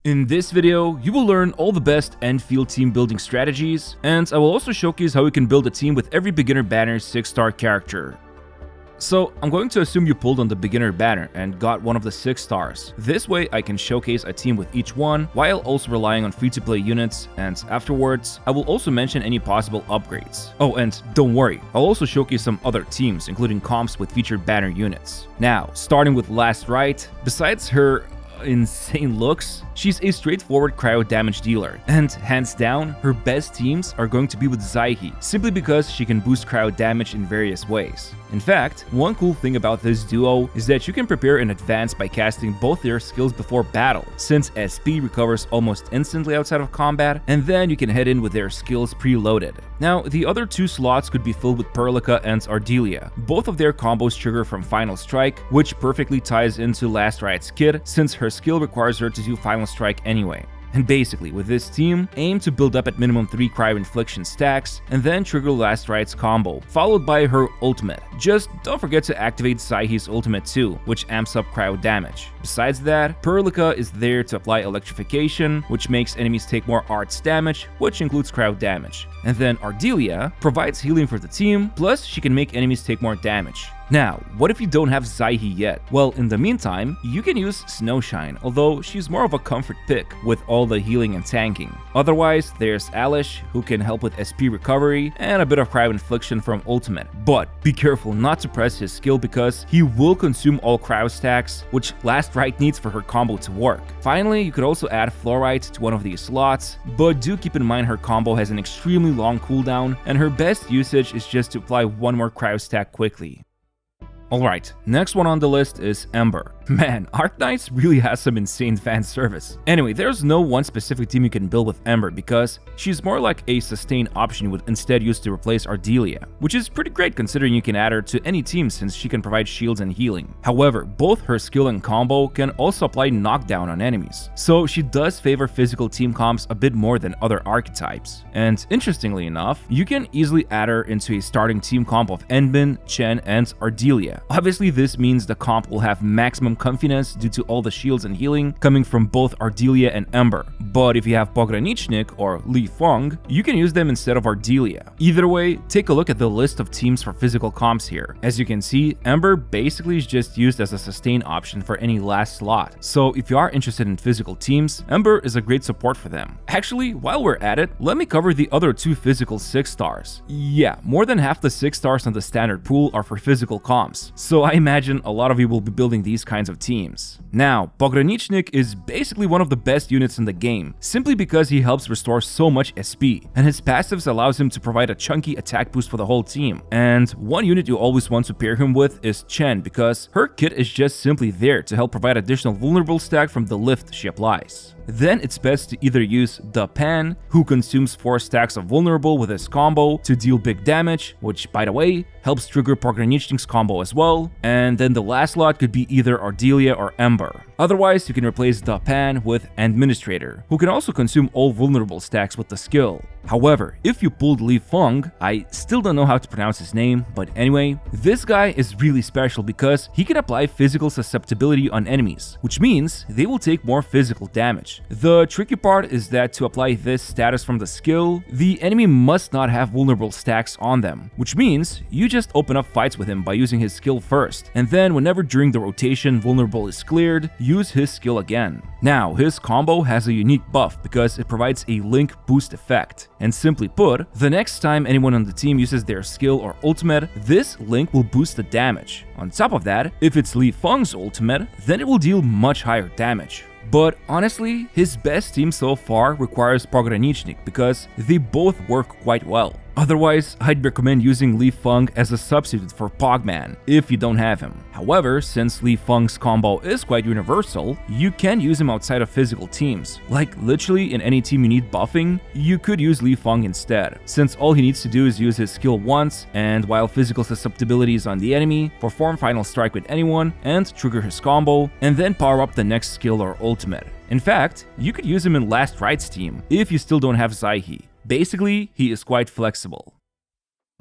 In this video, you will learn all the best Endfield team building strategies, and I will also showcase how you can build a team with every beginner banner 6-star character. So, I'm going to assume you pulled on the beginner banner and got one of the 6 stars. This way I can showcase a team with each one, while also relying on free-to-play units, and afterwards, I will also mention any possible upgrades. Oh, and don't worry, I'll also showcase some other teams, including comps with featured banner units. Now, starting with Last Riot, besides her insane looks, she's a straightforward cryo damage dealer, and hands down, her best teams are going to be with Zyhe, simply because she can boost cryo damage in various ways. In fact, one cool thing about this duo is that you can prepare in advance by casting both their skills before battle, since SP recovers almost instantly outside of combat, and then you can head in with their skills preloaded. Now, the other 2 slots could be filled with Perlica and Ardelia. Both of their combos trigger from Final Strike, which perfectly ties into Last Riot's kit, since her skill requires her to do Final Strike anyway. And basically, with this team, aim to build up at minimum 3 cryo infliction stacks, and then trigger Last Riot's combo, followed by her ultimate. Just don't forget to activate Zyhe's ultimate too, which amps up cryo damage. Besides that, Perlica is there to apply electrification, which makes enemies take more arts damage, which includes cryo damage. And then Ardelia provides healing for the team, plus she can make enemies take more damage. Now, what if you don't have Zyhe yet? Well, in the meantime, you can use Snowshine, although she's more of a comfort pick with all the healing and tanking. Otherwise, there's Alish, who can help with SP recovery and a bit of cryo infliction from ultimate. But be careful not to press his skill because he will consume all cryo stacks, which Last Riot needs for her combo to work. Finally, you could also add Fluorite to one of these slots, but do keep in mind her combo has an extremely long cooldown, and her best usage is just to apply one more cryo stack quickly. Alright, next one on the list is Ember. Man, Arknights really has some insane fan service. Anyway, there's no one specific team you can build with Ember because she's more like a sustained option you would instead use to replace Ardelia, which is pretty great considering you can add her to any team since she can provide shields and healing. However, both her skill and combo can also apply knockdown on enemies, so she does favor physical team comps a bit more than other archetypes. And interestingly enough, you can easily add her into a starting team comp of Enbin, Chen, and Ardelia. Obviously, this means the comp will have maximum comfiness due to all the shields and healing coming from both Ardelia and Ember. But if you have Pogranichnik or Li Feng, you can use them instead of Ardelia. Either way, take a look at the list of teams for physical comps here. As you can see, Ember basically is just used as a sustain option for any last slot. So if you are interested in physical teams, Ember is a great support for them. Actually, while we're at it, let me cover the other 2 physical 6 stars. Yeah, more than half the 6 stars on the standard pool are for physical comps, so I imagine a lot of you will be building these kinds of teams. Now, Pogranichnik is basically one of the best units in the game, simply because he helps restore so much SP, and his passives allows him to provide a chunky attack boost for the whole team. And one unit you always want to pair him with is Chen, because her kit is just simply there to help provide additional vulnerable stack from the lift she applies. Then it's best to either use the Pan, who consumes 4 stacks of vulnerable with his combo to deal big damage, which by the way, helps trigger Pogranichnik's combo as well, and then the last slot could be either Ardelia or Ember. Otherwise, you can replace the Pan with Administrator, who can also consume all vulnerable stacks with the skill. However, if you pulled Li Feng, I still don't know how to pronounce his name, but anyway, this guy is really special because he can apply physical susceptibility on enemies, which means they will take more physical damage. The tricky part is that to apply this status from the skill, the enemy must not have vulnerable stacks on them, which means you just open up fights with him by using his skill first, and then whenever during the rotation vulnerable is cleared, use his skill again. Now, his combo has a unique buff because it provides a link boost effect, and simply put, the next time anyone on the team uses their skill or ultimate, this link will boost the damage. On top of that, if it's Li Feng's ultimate, then it will deal much higher damage. But honestly, his best team so far requires Pogranichnik because they both work quite well. Otherwise, I'd recommend using Li Feng as a substitute for Pogman if you don't have him. However, since Li Feng's combo is quite universal, you can use him outside of physical teams. Like literally in any team you need buffing, you could use Li Feng instead, since all he needs to do is use his skill once, and while physical susceptibility is on the enemy, perform Final Strike with anyone and trigger his combo, and then power up the next skill or ultimate. In fact, you could use him in Last Riot's team if you still don't have Zyhe. Basically, he is quite flexible.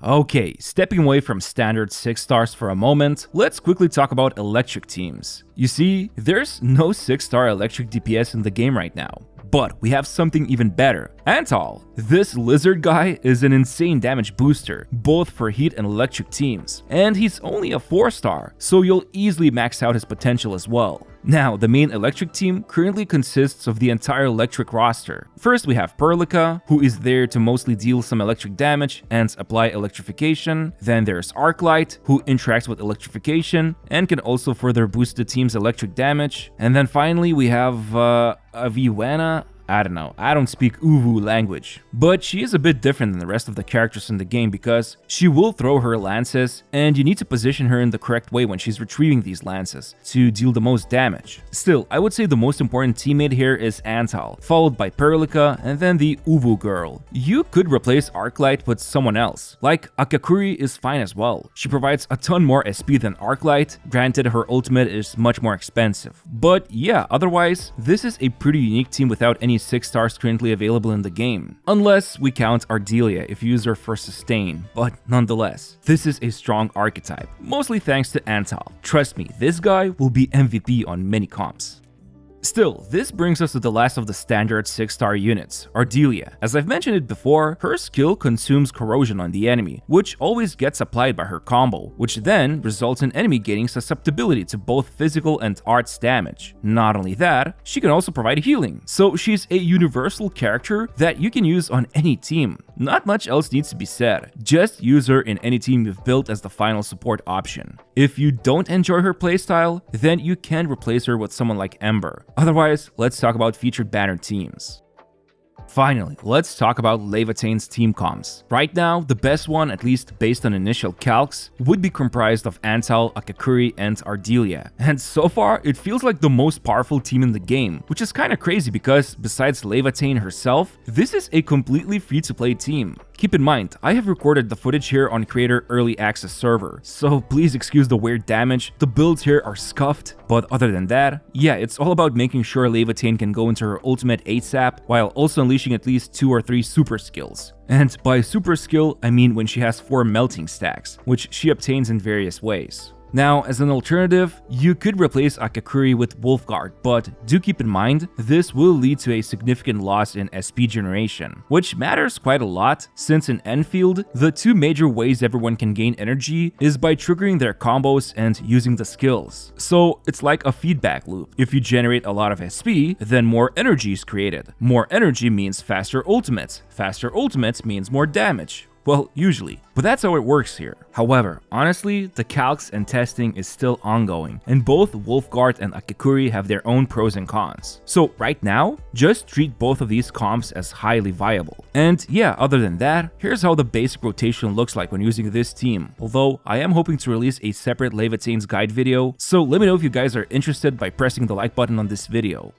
Okay, stepping away from standard 6 stars for a moment, let's quickly talk about electric teams. You see, there's no 6-star electric DPS in the game right now. But we have something even better. Antal. This lizard guy is an insane damage booster, both for heat and electric teams. And he's only a 4-star, so you'll easily max out his potential as well. Now, the main electric team currently consists of the entire electric roster. First we have Perlica, who is there to mostly deal some electric damage and apply electrification. Then there's Arklight, who interacts with electrification and can also further boost the team's electric damage. And then finally we have Yvonne. I don't know, I don't speak Uwu language, but she is a bit different than the rest of the characters in the game because she will throw her lances and you need to position her in the correct way when she's retrieving these lances to deal the most damage. Still, I would say the most important teammate here is Antal, followed by Perlica and then the Uwu girl. You could replace Arklight with someone else, like Akakuri is fine as well. She provides a ton more SP than Arklight, granted her ultimate is much more expensive. But yeah, otherwise, this is a pretty unique team without any 6 stars currently available in the game. Unless we count Ardelia if you use her for sustain, but nonetheless, this is a strong archetype, mostly thanks to Antal. Trust me, this guy will be MVP on many comps. Still, this brings us to the last of the standard 6-star units, Ardelia. As I've mentioned it before, her skill consumes corrosion on the enemy, which always gets applied by her combo, which then results in enemy gaining susceptibility to both physical and arts damage. Not only that, she can also provide healing, so she's a universal character that you can use on any team. Not much else needs to be said, just use her in any team you've built as the final support option. If you don't enjoy her playstyle, then you can replace her with someone like Ember. Otherwise, let's talk about featured banner teams. Finally, let's talk about Laevatane's team comps. Right now, the best one, at least based on initial calcs, would be comprised of Antal, Akakuri, and Ardelia. And so far, it feels like the most powerful team in the game, which is kinda crazy because, besides Laevatane herself, this is a completely free-to-play team. Keep in mind, I have recorded the footage here on Creator Early Access server, so please excuse the weird damage, the builds here are scuffed, but other than that, yeah, it's all about making sure Laevatane can go into her ultimate ASAP while also unleashing at least 2 or 3 super skills. And by super skill, I mean when she has 4 melting stacks, which she obtains in various ways. Now, as an alternative, you could replace Akakuri with Wolfguard, but do keep in mind, this will lead to a significant loss in SP generation, which matters quite a lot since in Endfield, the 2 major ways everyone can gain energy is by triggering their combos and using the skills. So it's like a feedback loop. If you generate a lot of SP, then more energy is created. More energy means faster ultimates. Faster ultimates means more damage. Well, usually, but that's how it works here. However, honestly, the calcs and testing is still ongoing, and both Wolfguard and Akakuri have their own pros and cons. So right now, just treat both of these comps as highly viable. And yeah, other than that, here's how the basic rotation looks like when using this team, although I am hoping to release a separate Laevatane's guide video, so let me know if you guys are interested by pressing the like button on this video.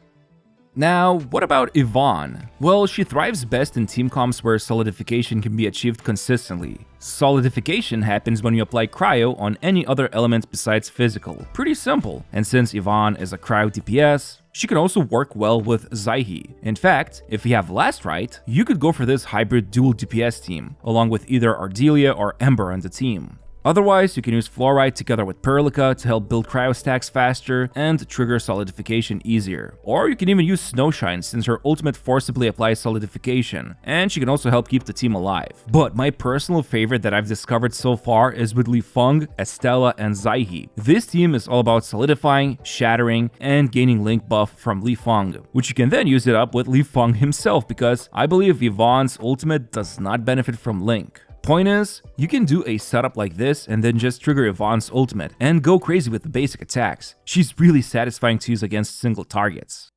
Now, what about Yvonne? Well, she thrives best in team comps where solidification can be achieved consistently. Solidification happens when you apply cryo on any other element besides physical. Pretty simple, and since Yvonne is a cryo DPS, she can also work well with Zyhe. In fact, if you have Last Riot, you could go for this hybrid dual DPS team, along with either Ardelia or Ember on the team. Otherwise, you can use Fluorite together with Perlica to help build cryo stacks faster and trigger solidification easier. Or you can even use Snowshine since her ultimate forcibly applies solidification, and she can also help keep the team alive. But my personal favorite that I've discovered so far is with Lifeng, Estella, and Zyhe. This team is all about solidifying, shattering, and gaining link buff from Lifeng, which you can then use it up with Lifeng himself because I believe Yvonne's ultimate does not benefit from link. Point is, you can do a setup like this and then just trigger Yvonne's ultimate and go crazy with the basic attacks. She's really satisfying to use against single targets.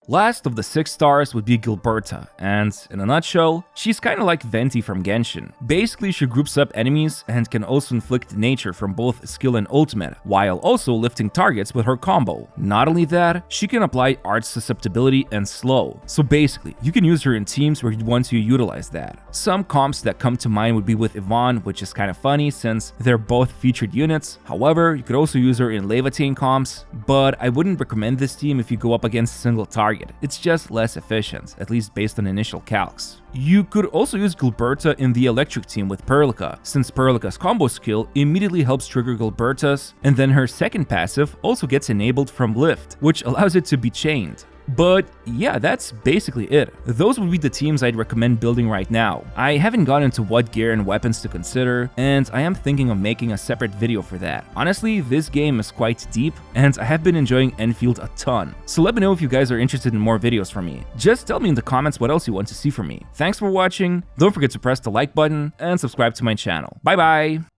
Last of the 6 stars would be Gilberta, and in a nutshell, she's kinda like Venti from Genshin. Basically, she groups up enemies and can also inflict nature from both skill and ultimate, while also lifting targets with her combo. Not only that, she can apply art susceptibility and slow, so basically, you can use her in teams where you'd want to utilize that. Some comps that come to mind would be with Yvonne, which is kinda funny since they're both featured units. However, you could also use her in Laevatane comps, but I wouldn't recommend this team if you go up against single targets. it. It's just less efficient, at least based on initial calcs. You could also use Gilberta in the electric team with Perlica, since Perlica's combo skill immediately helps trigger Gilberta's, and then her second passive also gets enabled from Lift, which allows it to be chained. But yeah, that's basically it. Those would be the teams I'd recommend building right now. I haven't gone into what gear and weapons to consider, and I am thinking of making a separate video for that. Honestly, this game is quite deep, and I have been enjoying Endfield a ton. So let me know if you guys are interested in more videos from me. Just tell me in the comments what else you want to see from me. Thanks for watching, don't forget to press the like button, and subscribe to my channel. Bye bye!